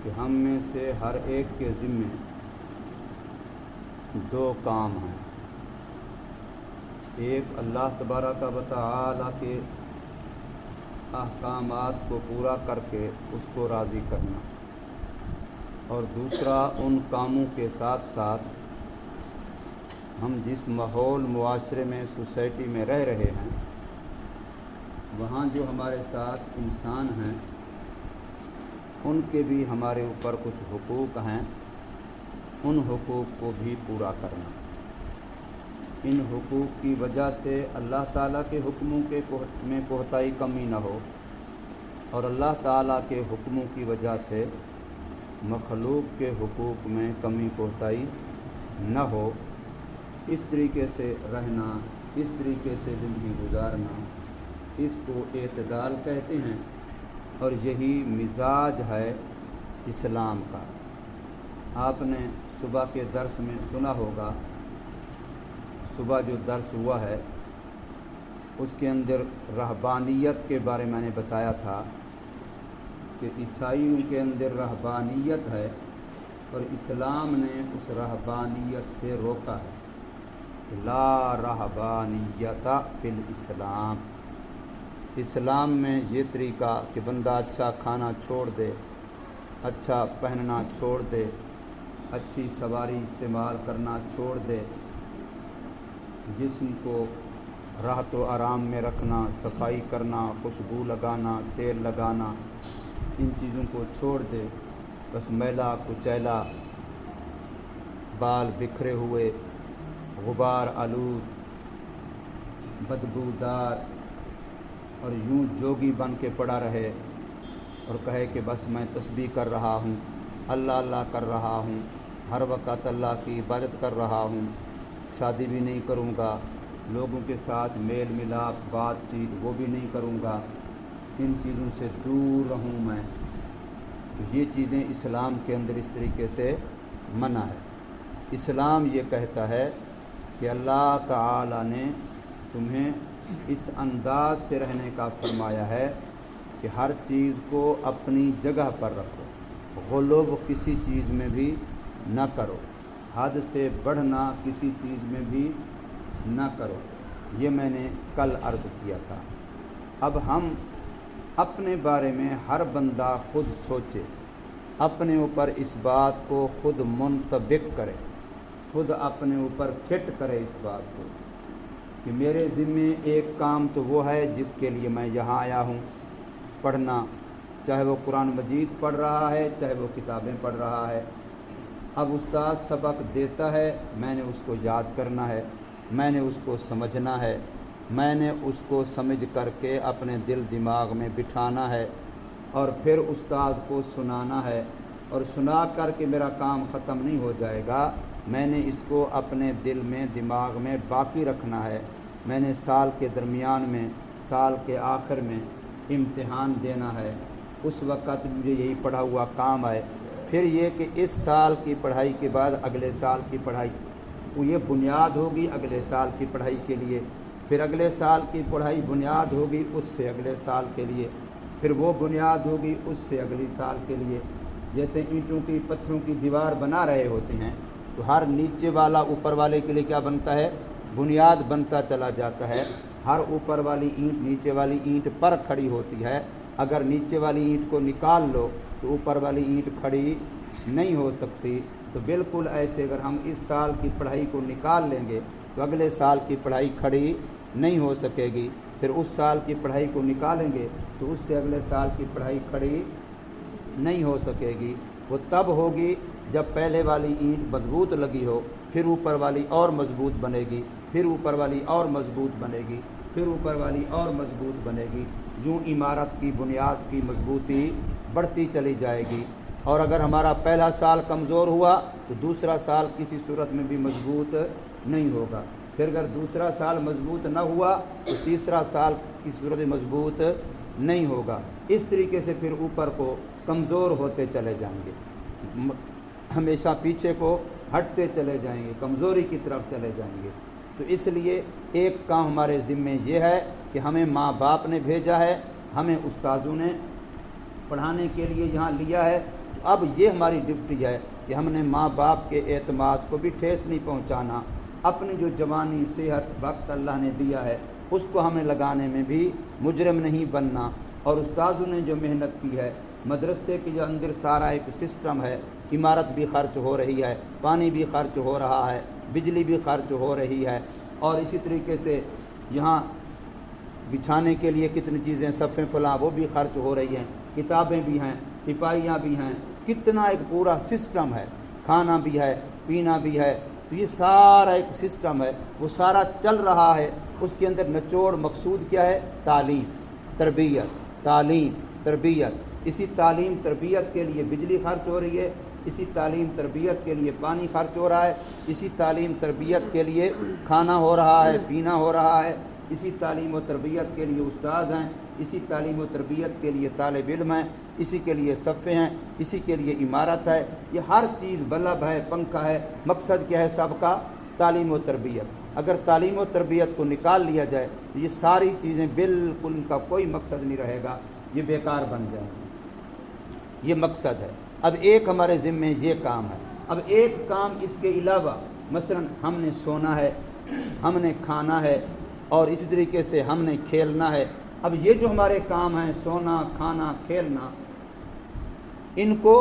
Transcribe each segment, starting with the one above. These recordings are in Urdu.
کہ ہم میں سے ہر ایک کے ذمے دو کام ہیں۔ ایک اللہ تبارک و تعالی کے احکامات کو پورا کر کے اس کو راضی کرنا، اور دوسرا ان کاموں کے ساتھ ساتھ ہم جس ماحول معاشرے میں سوسائٹی میں رہ رہے ہیں وہاں جو ہمارے ساتھ انسان ہیں ان کے بھی ہمارے اوپر کچھ حقوق ہیں، ان حقوق کو بھی پورا کرنا۔ ان حقوق کی وجہ سے اللہ تعالیٰ کے حکموں میں کوتاہی کمی نہ ہو، اور اللہ تعالیٰ کے حکموں کی وجہ سے مخلوق کے حقوق میں کمی کوتاہی نہ ہو۔ اس طریقے سے رہنا، اس طریقے سے زندگی گزارنا، اس کو اعتدال کہتے ہیں، اور یہی مزاج ہے اسلام کا۔ آپ نے صبح کے درس میں سنا ہوگا، صبح جو درس ہوا ہے اس کے اندر رہبانیت کے بارے میں نے بتایا تھا کہ عیسائیوں کے اندر رہبانیت ہے، اور اسلام نے اس رہبانیت سے روکا ہے۔ لا رہبانیت فی الاسلام، اسلام میں یہ طریقہ کہ بندہ اچھا کھانا چھوڑ دے، اچھا پہننا چھوڑ دے، اچھی سواری استعمال کرنا چھوڑ دے، جسم کو راحت و آرام میں رکھنا، صفائی کرنا، خوشبو لگانا، تیل لگانا، ان چیزوں کو چھوڑ دے، بس میلا کچیلا، بال بکھرے ہوئے، غبار آلود، بدبودار، اور یوں جوگی بن کے پڑا رہے اور کہے کہ بس میں تسبیح کر رہا ہوں، اللہ اللہ کر رہا ہوں، ہر وقت اللہ کی عبادت کر رہا ہوں، شادی بھی نہیں کروں گا، لوگوں کے ساتھ میل ملاپ بات چیت وہ بھی نہیں کروں گا، ان چیزوں سے دور رہوں میں۔ یہ چیزیں اسلام کے اندر اس طریقے سے منع ہے۔ اسلام یہ کہتا ہے کہ اللہ تعالی نے تمہیں اس انداز سے رہنے کا فرمایا ہے کہ ہر چیز کو اپنی جگہ پر رکھو، غلو کسی چیز میں بھی نہ کرو، حد سے بڑھنا کسی چیز میں بھی نہ کرو۔ یہ میں نے کل عرض کیا تھا۔ اب ہم اپنے بارے میں ہر بندہ خود سوچے، اپنے اوپر اس بات کو خود منطبق کرے، خود اپنے اوپر فٹ کرے اس بات کو کہ میرے ذمے ایک کام تو وہ ہے جس کے لیے میں یہاں آیا ہوں، پڑھنا، چاہے وہ قرآن مجید پڑھ رہا ہے، چاہے وہ کتابیں پڑھ رہا ہے۔ اب استاد سبق دیتا ہے، میں نے اس کو یاد کرنا ہے، میں نے اس کو سمجھنا ہے، میں نے اس کو سمجھ کر کے اپنے دل دماغ میں بٹھانا ہے، اور پھر استاد کو سنانا ہے، اور سنا کر کے میرا کام ختم نہیں ہو جائے گا، میں نے اس کو اپنے دل میں دماغ میں باقی رکھنا ہے۔ میں نے سال کے درمیان میں، سال کے آخر میں امتحان دینا ہے، اس وقت مجھے یہی پڑھا ہوا کام آئے۔ پھر یہ کہ اس سال کی پڑھائی کے بعد اگلے سال کی پڑھائی، یہ بنیاد ہوگی اگلے سال کی پڑھائی کے لیے، پھر اگلے سال کی پڑھائی بنیاد ہوگی اس سے اگلے سال کے لیے، پھر وہ بنیاد ہوگی اس سے اگلی سال کے لیے۔ جیسے اینٹوں کی پتھروں کی دیوار بنا رہے ہوتے ہیں تو ہر نیچے والا اوپر والے کے لیے کیا بنتا ہے؟ بنیاد بنتا چلا جاتا ہے۔ ہر اوپر والی اینٹ نیچے والی اینٹ پر کھڑی ہوتی ہے، اگر نیچے والی اینٹ کو نکال لو تو اوپر والی اینٹ کھڑی نہیں ہو سکتی۔ تو بالکل ایسے اگر ہم اس سال کی پڑھائی کو نکال لیں گے تو اگلے سال کی پڑھائی کھڑی نہیں ہو سکے گی، پھر اس سال کی پڑھائی کو نکالیں گے تو اس سے اگلے سال کی پڑھائی کھڑی نہیں ہو سکے گی۔ وہ تب ہوگی جب پہلے والی اینٹ مضبوط لگی ہو، پھر اوپر والی اور مضبوط بنے گی، پھر اوپر والی اور مضبوط بنے گی، پھر اوپر والی اور مضبوط بنے گی، یوں عمارت کی بنیاد کی مضبوطی بڑھتی چلی جائے گی۔ اور اگر ہمارا پہلا سال کمزور ہوا تو دوسرا سال کسی صورت میں بھی مضبوط نہیں ہوگا، پھر اگر دوسرا سال مضبوط نہ ہوا تو تیسرا سال کسی صورت میں مضبوط نہیں ہوگا۔ اس طریقے سے پھر اوپر کو کمزور ہوتے چلے جائیں گے، ہمیشہ پیچھے کو ہٹتے چلے جائیں گے، کمزوری کی طرف چلے جائیں گے۔ تو اس لیے ایک کام ہمارے ذمے یہ ہے کہ ہمیں ماں باپ نے بھیجا ہے، ہمیں استاذوں نے پڑھانے کے لیے یہاں لیا ہے، اب یہ ہماری ڈیوٹی ہے کہ ہم نے ماں باپ کے اعتماد کو بھی ٹھیس نہیں پہنچانا، اپنی جو جوانی صحت وقت اللہ نے دیا ہے اس کو ہمیں لگانے میں بھی مجرم نہیں بننا، اور استاذوں نے جو محنت کی ہے، مدرسے کے جو اندر سارا ایک سسٹم ہے، عمارت بھی خرچ ہو رہی ہے، پانی بھی خرچ ہو رہا ہے، بجلی بھی خرچ ہو رہی ہے، اور اسی طریقے سے یہاں بچھانے کے لیے کتنی چیزیں صفیں فلاں وہ بھی خرچ ہو رہی ہیں، کتابیں بھی ہیں، ٹپائیاں بھی ہیں، کتنا ایک پورا سسٹم ہے، کھانا بھی ہے، پینا بھی ہے، تو یہ سارا ایک سسٹم ہے، وہ سارا چل رہا ہے۔ اس کے اندر نچوڑ مقصود کیا ہے؟ تعلیم تربیت، تعلیم تربیت۔ اسی تعلیم تربیت کے لیے بجلی خرچ ہو رہی ہے، اسی تعلیم تربیت کے لیے پانی خرچ ہو رہا ہے، اسی تعلیم تربیت کے لیے کھانا ہو رہا ہے، پینا ہو رہا ہے، اسی تعلیم و تربیت کے لیے استاذ ہیں، اسی تعلیم و تربیت کے لیے طالب علم ہیں، اسی کے لیے صفے ہیں، اسی کے لیے عمارت ہے، یہ ہر چیز بلب ہے، پنکھا ہے، مقصد کیا ہے سب کا؟ تعلیم و تربیت۔ اگر تعلیم و تربیت کو نکال لیا جائے تو یہ ساری چیزیں بالکل ان کا کوئی مقصد نہیں رہے گا، یہ بیکار بن جائیں گے۔ یہ مقصد ہے۔ اب ایک ہمارے ذمے یہ کام ہے، اب ایک کام اس کے علاوہ، مثلا ہم نے سونا ہے، ہم نے کھانا ہے، اور اسی طریقے سے ہم نے کھیلنا ہے۔ اب یہ جو ہمارے کام ہیں، سونا، کھانا، کھیلنا، ان کو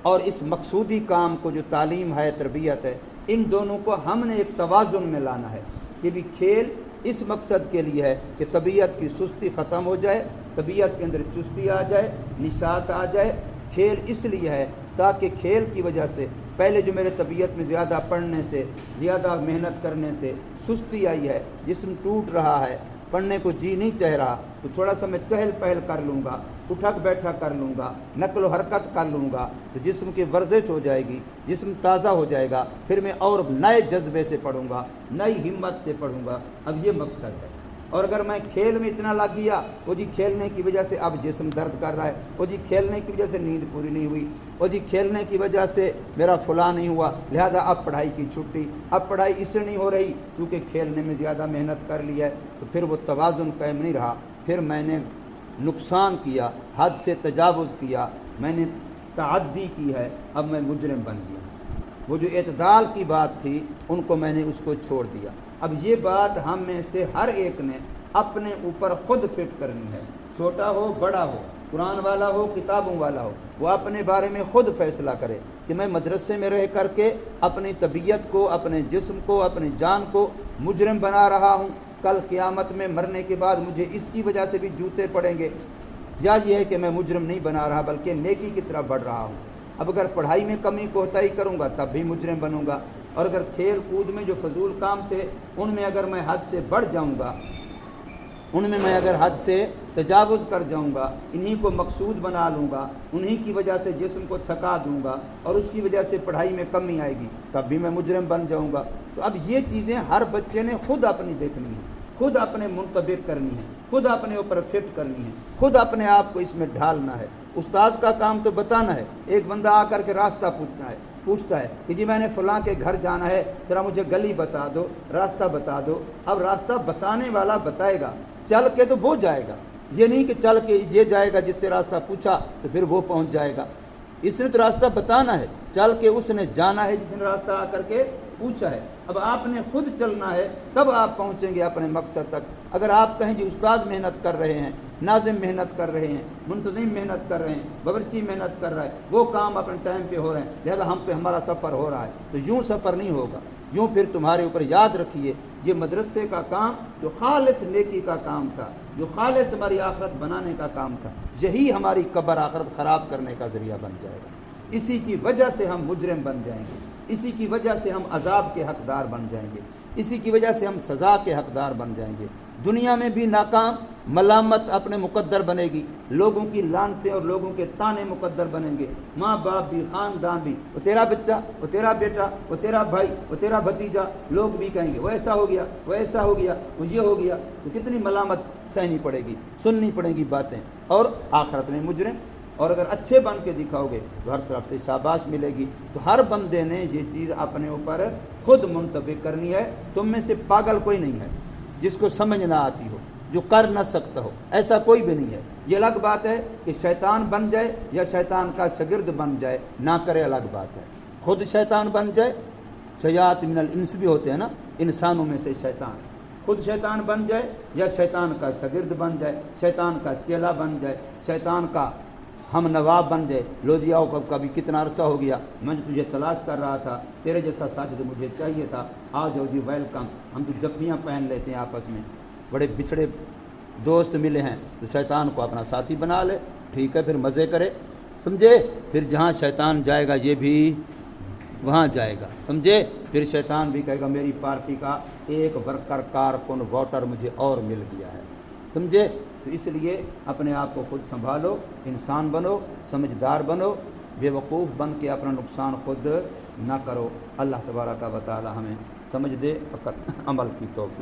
اور اس مقصودی کام کو جو تعلیم ہے، تربیت ہے، ان دونوں کو ہم نے ایک توازن میں لانا ہے کہ بھی کھیل اس مقصد کے لیے ہے کہ طبیعت کی سستی ختم ہو جائے، طبیعت کے اندر چستی آ جائے، نشاط آ جائے۔ کھیل اس لیے ہے تاکہ کھیل کی وجہ سے پہلے جو میرے طبیعت میں زیادہ پڑھنے سے، زیادہ محنت کرنے سے سستی آئی ہے، جسم ٹوٹ رہا ہے، پڑھنے کو جی نہیں چاہ رہا، تو تھوڑا سا میں چہل پہل کر لوں گا، اٹھک بیٹھا کر لوں گا، نقل و حرکت کر لوں گا، تو جسم کی ورزش ہو جائے گی، جسم تازہ ہو جائے گا، پھر میں اور نئے جذبے سے پڑھوں گا، نئی ہمت سے پڑھوں گا۔ اب یہ مقصد ہے۔ اور اگر میں کھیل میں اتنا لگ گیا، وہ جی کھیلنے کی وجہ سے اب جسم درد کر رہا ہے، وہ جی کھیلنے کی وجہ سے نیند پوری نہیں ہوئی، وہ جی کھیلنے کی وجہ سے میرا فلاں نہیں ہوا، لہذا اب پڑھائی کی چھٹی، اب پڑھائی اس سے نہیں ہو رہی کیونکہ کھیلنے میں زیادہ محنت کر لی ہے، تو پھر وہ توازن قائم نہیں رہا، پھر میں نے نقصان کیا، حد سے تجاوز کیا، میں نے تعدی کی ہے، اب میں مجرم بن گیا۔ وہ جو اعتدال کی بات تھی ان کو میں نے اس کو چھوڑ دیا۔ اب یہ بات ہم میں سے ہر ایک نے اپنے اوپر خود فٹ کرنی ہے، چھوٹا ہو بڑا ہو، قرآن والا ہو کتابوں والا ہو، وہ اپنے بارے میں خود فیصلہ کرے کہ میں مدرسے میں رہ کر کے اپنی طبیعت کو، اپنے جسم کو، اپنی جان کو مجرم بنا رہا ہوں، کل قیامت میں مرنے کے بعد مجھے اس کی وجہ سے بھی جوتے پڑیں گے، یا یہ ہے کہ میں مجرم نہیں بنا رہا بلکہ نیکی کی طرف بڑھ رہا ہوں۔ اب اگر پڑھائی میں کمی کوتاہی کروں گا تب بھی مجرم بنوں گا، اور اگر کھیل کود میں جو فضول کام تھے ان میں اگر میں حد سے بڑھ جاؤں گا، ان میں اگر حد سے تجاوز کر جاؤں گا، انہی کو مقصود بنا لوں گا، انہی کی وجہ سے جسم کو تھکا دوں گا اور اس کی وجہ سے پڑھائی میں کمی آئے گی، تب بھی میں مجرم بن جاؤں گا۔ تو اب یہ چیزیں ہر بچے نے خود اپنی دیکھنی ہیں، خود اپنے منطبق کرنی ہے، خود اپنے اوپر فٹ کرنی ہے، خود اپنے آپ کو اس میں ڈھالنا ہے۔ استاذ کا کام تو بتانا ہے۔ ایک بندہ آ کر کے راستہ پوچھتا ہے کہ جی میں نے فلاں کے گھر جانا ہے، ذرا مجھے گلی بتا دو، راستہ بتا دو۔ اب راستہ بتانے والا بتائے گا، چل کے تو وہ جائے گا، یہ نہیں کہ چل کے یہ جائے گا جس سے راستہ پوچھا تو پھر وہ پہنچ جائے گا۔ اس نے تو راستہ بتانا ہے، چل کے اس نے جانا ہے جس نے راستہ آ کر کے پوچھا ہے۔ اب آپ نے خود چلنا ہے تب آپ پہنچیں گے اپنے مقصد تک۔ اگر آپ کہیں جی استاد محنت کر رہے ہیں، ناظم محنت کر رہے ہیں، منتظم محنت کر رہے ہیں، باورچی محنت کر رہا ہے، وہ کام اپنے ٹائم پہ ہو رہے ہیں، لہذا ہم پہ ہمارا سفر ہو رہا ہے، تو یوں سفر نہیں ہوگا۔ یوں پھر تمہارے اوپر یاد رکھیے یہ مدرسے کا کام جو خالص نیکی کا کام تھا، جو خالص ہماری آخرت بنانے کا کام تھا، یہی ہماری قبر آخرت خراب کرنے کا ذریعہ بن جائے گا۔ اسی کی وجہ سے ہم مجرم بن جائیں گے، اسی کی وجہ سے ہم عذاب کے حقدار بن جائیں گے، اسی کی وجہ سے ہم سزا کے حقدار بن جائیں گے۔ دنیا میں بھی ناکام، ملامت اپنے مقدر بنے گی، لوگوں کی لعنتیں اور لوگوں کے طعنے مقدر بنیں گے، ماں باپ بھی، خاندان بھی، وہ تیرا بچہ، وہ تیرا بیٹا، وہ تیرا بھائی، وہ تیرا بھتیجا، لوگ بھی کہیں گے وہ ایسا ہو گیا، وہ ایسا ہو گیا، وہ یہ ہو گیا، تو کتنی ملامت سہنی پڑے گی، سننی پڑیں گی باتیں، اور آخرت میں مجرم۔ اور اگر اچھے بن کے دکھاؤ گے تو ہر طرف سے شاباش ملے گی۔ تو ہر بندے نے یہ چیز اپنے اوپر خود منطبق کرنی ہے۔ تم میں سے پاگل کوئی نہیں ہے جس کو سمجھ نہ آتی ہو، جو کر نہ سکتا ہو، ایسا کوئی بھی نہیں ہے۔ یہ الگ بات ہے کہ شیطان بن جائے یا شیطان کا شاگرد بن جائے، نہ کرے، الگ بات ہے۔ خود شیطان بن جائے، شیاط من الانس بھی ہوتے ہیں نا، انسانوں میں سے شیطان، خود شیطان بن جائے یا شیطان کا شاگرد بن جائے، شیطان کا چیلا بن جائے، شیطان کا ہم نواب بن جائے۔ لو جی آؤ، کبھی کتنا عرصہ ہو گیا میں تجھے تلاش کر رہا تھا، تیرے جیسا ساتھی تو مجھے چاہیے تھا، آ جاؤ جی، ویلکم۔ ہم تو جفیاں پہن لیتے ہیں آپس میں، بڑے بچھڑے دوست ملے ہیں تو شیطان کو اپنا ساتھی بنا لے، ٹھیک ہے، پھر مزے کرے، سمجھے؟ پھر جہاں شیطان جائے گا یہ بھی وہاں جائے گا، سمجھے؟ پھر شیطان بھی کہے گا میری پارٹی کا ایک ورکر، کارکن، ووٹر مجھے اور مل گیا ہے، سمجھے؟ تو اس لیے اپنے آپ کو خود سنبھالو، انسان بنو، سمجھدار بنو، بے وقوف بن کے اپنا نقصان خود نہ کرو۔ اللہ تبارک و تعالی ہمیں سمجھ دے، عمل کی توفیق۔